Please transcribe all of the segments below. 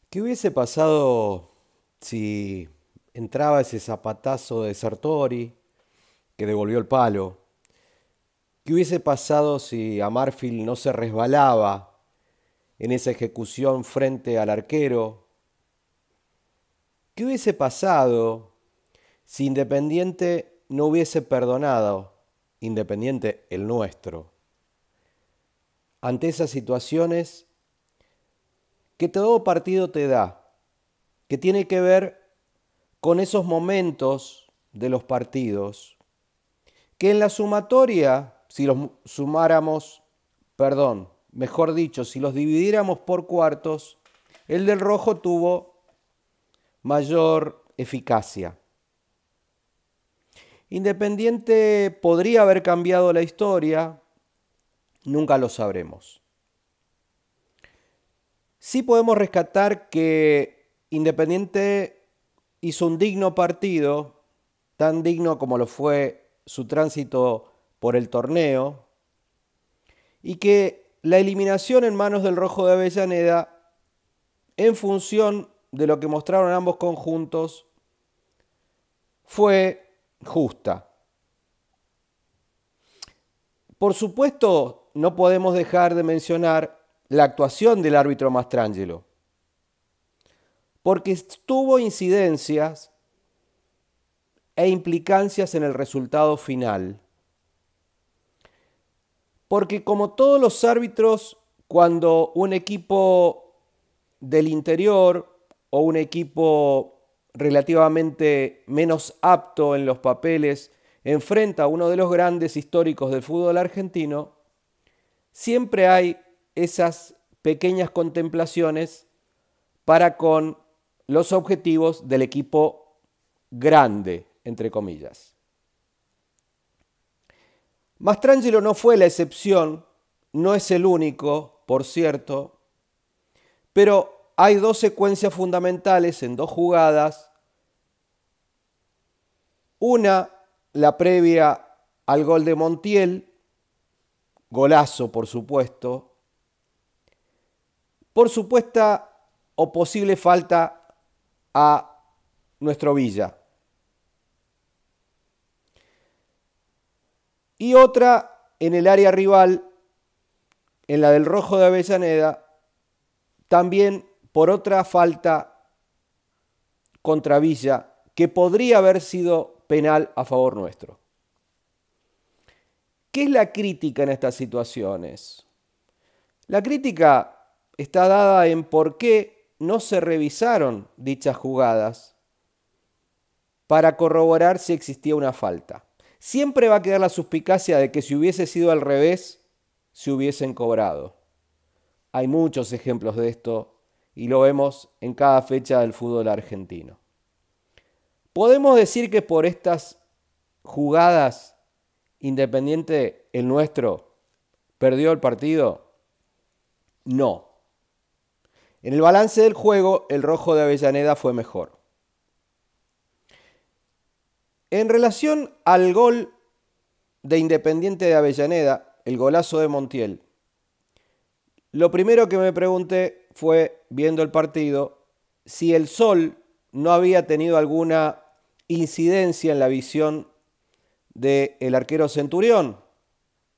¿Qué hubiese pasado si entraba ese zapatazo de Sartori que devolvió el palo? ¿Qué hubiese pasado si Amarfield no se resbalaba en esa ejecución frente al arquero? ¿Qué hubiese pasado si Independiente no hubiese perdonado, Independiente el nuestro, ante esas situaciones que todo partido te da, que tiene que ver con esos momentos de los partidos, que en la sumatoria, si los sumáramos, perdón, mejor dicho, si los dividiéramos por cuartos, el del rojo tuvo mayor eficacia? Independiente podría haber cambiado la historia, nunca lo sabremos. Sí podemos rescatar que Independiente hizo un digno partido, tan digno como lo fue su tránsito por el torneo, y que la eliminación en manos del Rojo de Avellaneda, en función de lo que mostraron ambos conjuntos, fue justa. Por supuesto, no podemos dejar de mencionar la actuación del árbitro Mastrangelo, porque tuvo incidencias e implicancias en el resultado final. Porque como todos los árbitros, cuando un equipo del interior o un equipo relativamente menos apto en los papeles enfrenta a uno de los grandes históricos del fútbol argentino, siempre hay esas pequeñas contemplaciones para con los objetivos del equipo grande, entre comillas. Mastrangelo no fue la excepción, no es el único, por cierto, pero hay dos secuencias fundamentales en dos jugadas. Una, la previa al gol de Montiel, golazo por supuesta o posible falta a nuestro Villa. Y otra en el área rival, en la del Rojo de Avellaneda, también por otra falta contra Villa, que podría haber sido penal a favor nuestro. ¿Qué es la crítica en estas situaciones? La crítica está dada en por qué no se revisaron dichas jugadas para corroborar si existía una falta. Siempre va a quedar la suspicacia de que si hubiese sido al revés, se hubiesen cobrado. Hay muchos ejemplos de esto y lo vemos en cada fecha del fútbol argentino. ¿Podemos decir que por estas jugadas Independiente, el nuestro, perdió el partido? No. En el balance del juego, el Rojo de Avellaneda fue mejor. En relación al gol de Independiente de Avellaneda, el golazo de Montiel, lo primero que me pregunté fue, viendo el partido, si el sol no había tenido alguna incidencia en la visión del arquero Centurión,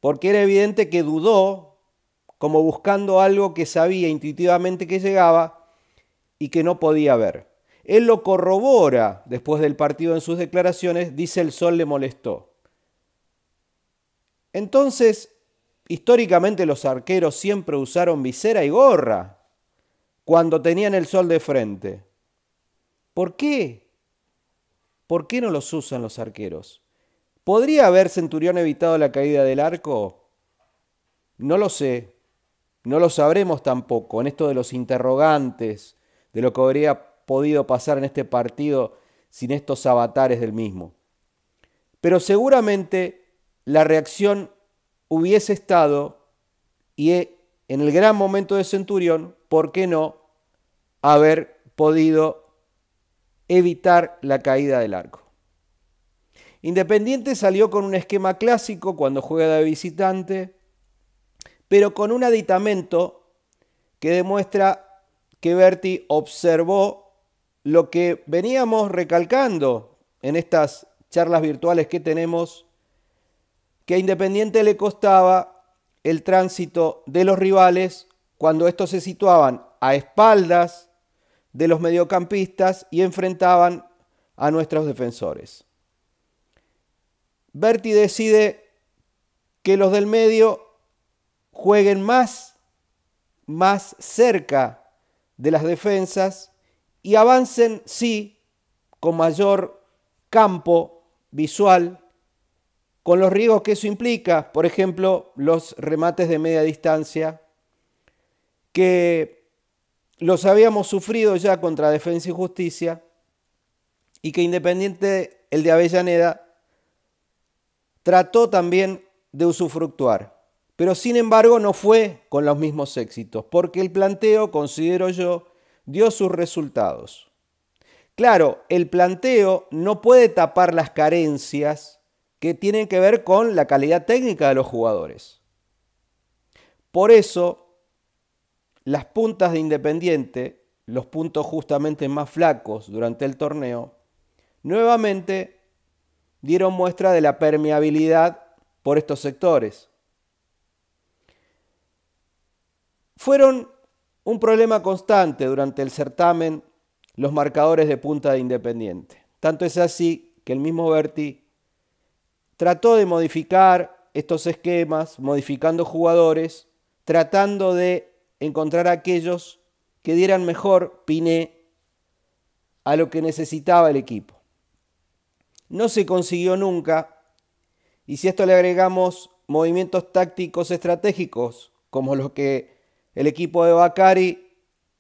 porque era evidente que dudó, como buscando algo que sabía intuitivamente que llegaba y que no podía ver. Él lo corrobora después del partido en sus declaraciones, dice el sol le molestó. Entonces, históricamente los arqueros siempre usaron visera y gorra cuando tenían el sol de frente. ¿Por qué? ¿Por qué no los usan los arqueros? ¿Podría haber Centurión evitado la caída del arco? No lo sé, no lo sabremos tampoco en esto de los interrogantes, de lo que habría podido pasar en este partido sin estos avatares del mismo. Pero seguramente la reacción hubiese estado, y en el gran momento de Centurión, ¿por qué no haber podido evitar la caída del arco? Independiente salió con un esquema clásico cuando juega de visitante, pero con un aditamento que demuestra que Berti observó lo que veníamos recalcando en estas charlas virtuales que tenemos, que a Independiente le costaba el tránsito de los rivales cuando estos se situaban a espaldas de los mediocampistas y enfrentaban a nuestros defensores. Berti decide que los del medio jueguen más cerca de las defensas y avancen, sí, con mayor campo visual, con los riesgos que eso implica, por ejemplo, los remates de media distancia, que los habíamos sufrido ya contra Defensa y Justicia, y que Independiente, el de Avellaneda, trató también de usufructuar. Pero sin embargo no fue con los mismos éxitos, porque el planteo, considero yo, dio sus resultados. Claro, el planteo no puede tapar las carencias que tienen que ver con la calidad técnica de los jugadores. Por eso, las puntas de Independiente, los puntos justamente más flacos durante el torneo, nuevamente dieron muestra de la permeabilidad por estos sectores. Fueron un problema constante durante el certamen los marcadores de punta de Independiente. Tanto es así que el mismo Berti trató de modificar estos esquemas, modificando jugadores, tratando de encontrar aquellos que dieran mejor piné a lo que necesitaba el equipo. No se consiguió nunca, y si a esto le agregamos movimientos tácticos estratégicos, como los que el equipo de Bacari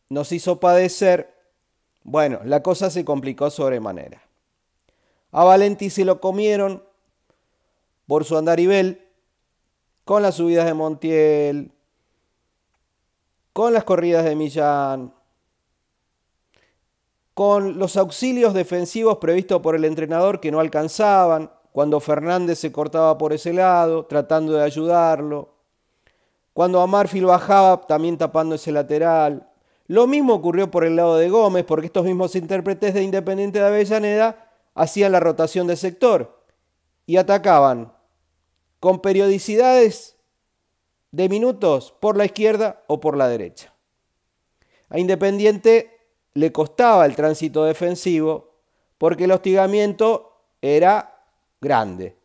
nos hizo padecer, bueno, la cosa se complicó sobremanera. A Valenti se lo comieron por su andarivel, con las subidas de Montiel, con las corridas de Millán, con los auxilios defensivos previstos por el entrenador que no alcanzaban, cuando Fernández se cortaba por ese lado, tratando de ayudarlo, cuando Amarfil bajaba también tapando ese lateral. Lo mismo ocurrió por el lado de Gómez, porque estos mismos intérpretes de Independiente de Avellaneda hacían la rotación de sector y atacaban con periodicidades de minutos por la izquierda o por la derecha. A Independiente le costaba el tránsito defensivo porque el hostigamiento era grande.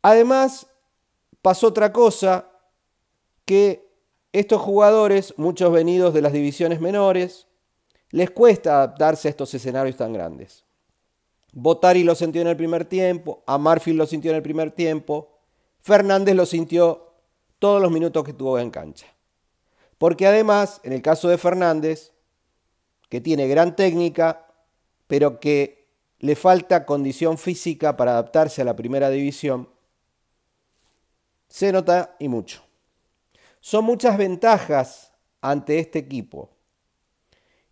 Además, pasó otra cosa, que estos jugadores, muchos venidos de las divisiones menores, les cuesta adaptarse a estos escenarios tan grandes. Bottari lo sintió en el primer tiempo, Amarfil lo sintió en el primer tiempo, Fernández lo sintió todos los minutos que tuvo en cancha. Porque además, en el caso de Fernández, que tiene gran técnica, pero que le falta condición física para adaptarse a la primera división, se nota y mucho. Son muchas ventajas ante este equipo.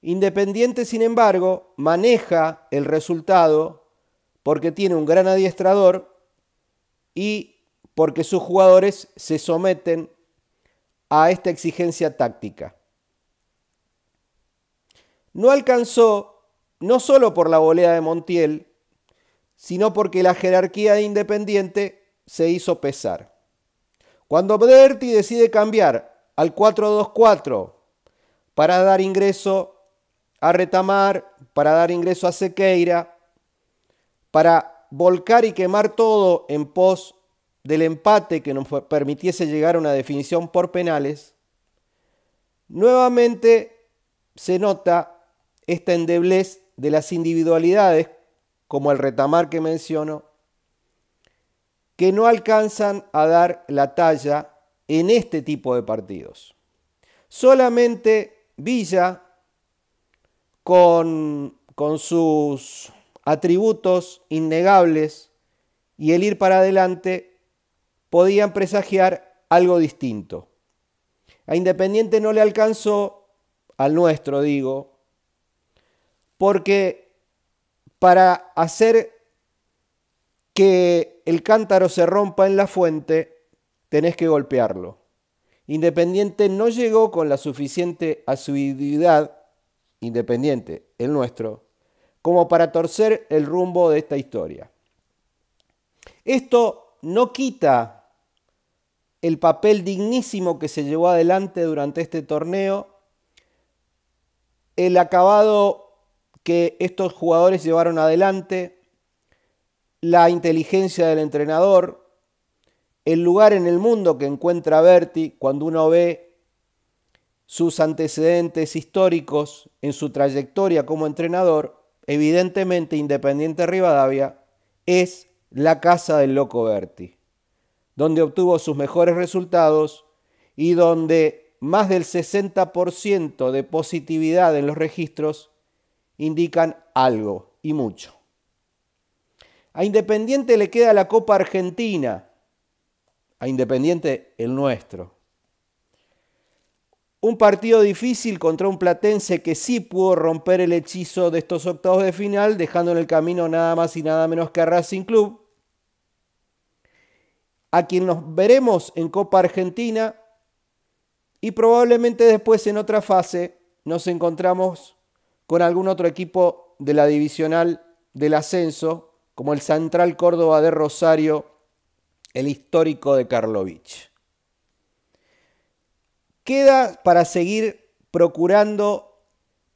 Independiente, sin embargo, maneja el resultado porque tiene un gran adiestrador y porque sus jugadores se someten a esta exigencia táctica. No alcanzó, no solo por la volea de Montiel, sino porque la jerarquía de Independiente se hizo pesar. Cuando Berti decide cambiar al 4-2-4 para dar ingreso a Retamar, para dar ingreso a Sequeira, para volcar y quemar todo en pos del empate que nos permitiese llegar a una definición por penales, nuevamente se nota esta endeblez de las individualidades, como el Retamar que menciono, que no alcanzan a dar la talla en este tipo de partidos. Solamente Villa, con sus atributos innegables y el ir para adelante, podían presagiar algo distinto. A Independiente no le alcanzó, al nuestro digo, porque para hacer que el cántaro se rompa en la fuente, tenés que golpearlo. Independiente no llegó con la suficiente asiduidad, Independiente, el nuestro, como para torcer el rumbo de esta historia. Esto no quita el papel dignísimo que se llevó adelante durante este torneo, el acabado que estos jugadores llevaron adelante, la inteligencia del entrenador, el lugar en el mundo que encuentra Berti cuando uno ve sus antecedentes históricos en su trayectoria como entrenador. Evidentemente Independiente Rivadavia es la casa del Loco Berti, donde obtuvo sus mejores resultados y donde más del 60% de positividad en los registros indican algo y mucho. A Independiente le queda la Copa Argentina, a Independiente el nuestro. Un partido difícil contra un platense que sí pudo romper el hechizo de estos octavos de final, dejando en el camino nada más y nada menos que a Racing Club, a quien nos veremos en Copa Argentina y probablemente después en otra fase nos encontramos con algún otro equipo de la divisional del ascenso, como el Central Córdoba de Rosario, el histórico de Karlovich. Queda para seguir procurando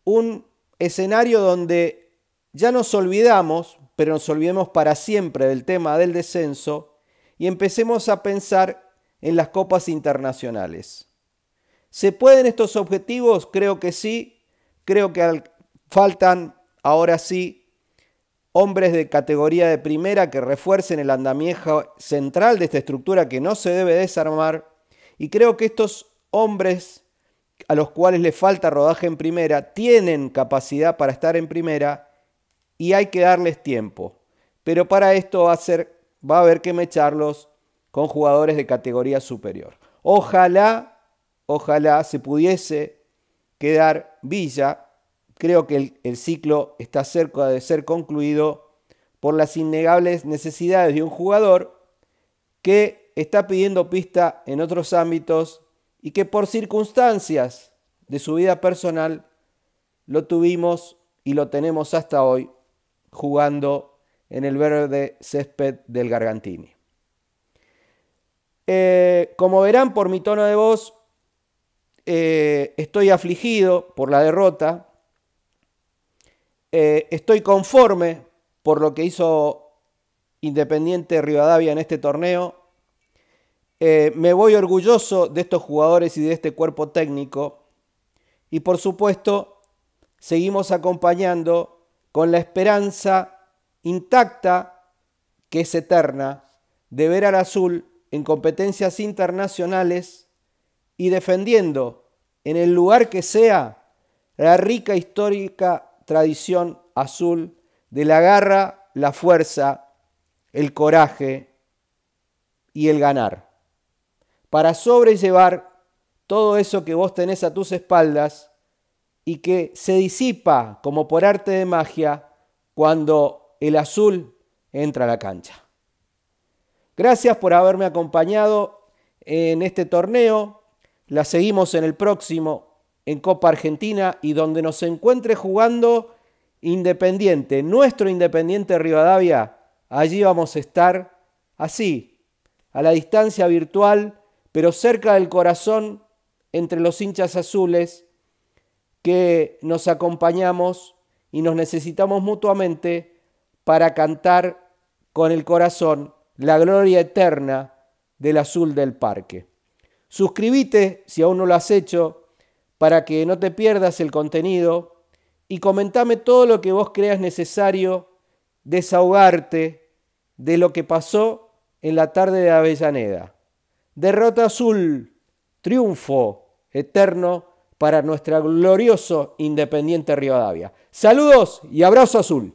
un escenario donde ya nos olvidamos, pero nos olvidemos para siempre del tema del descenso y empecemos a pensar en las copas internacionales. ¿Se pueden estos objetivos? Creo que sí. Creo que faltan ahora sí hombres de categoría de primera que refuercen el andamiaje central de esta estructura que no se debe desarmar. Y creo que estos hombres a los cuales les falta rodaje en primera tienen capacidad para estar en primera y hay que darles tiempo. Pero para esto va a haber que mecharlos con jugadores de categoría superior. Ojalá se pudiese quedar Villa. Creo que el ciclo está cerca de ser concluido por las innegables necesidades de un jugador que está pidiendo pista en otros ámbitos y que por circunstancias de su vida personal lo tuvimos y lo tenemos hasta hoy jugando en el verde césped del Gargantini. Como verán por mi tono de voz, estoy afligido por la derrota. Estoy conforme por lo que hizo Independiente Rivadavia en este torneo. Me voy orgulloso de estos jugadores y de este cuerpo técnico. Y por supuesto, seguimos acompañando con la esperanza intacta, que es eterna, de ver al azul en competencias internacionales y defendiendo en el lugar que sea la rica histórica tradición azul de la garra, la fuerza, el coraje y el ganar, para sobrellevar todo eso que vos tenés a tus espaldas y que se disipa como por arte de magia cuando el azul entra a la cancha. Gracias por haberme acompañado en este torneo. La seguimos en el próximo, en Copa Argentina, y donde nos encuentre jugando Independiente, nuestro Independiente Rivadavia, allí vamos a estar así, a la distancia virtual, pero cerca del corazón, entre los hinchas azules que nos acompañamos y nos necesitamos mutuamente para cantar con el corazón la gloria eterna del azul del parque. Suscríbete si aún no lo has hecho para que no te pierdas el contenido y comentame todo lo que vos creas necesario desahogarte de lo que pasó en la tarde de Avellaneda. Derrota azul, triunfo eterno para nuestro glorioso Independiente Rivadavia. Saludos y abrazo azul.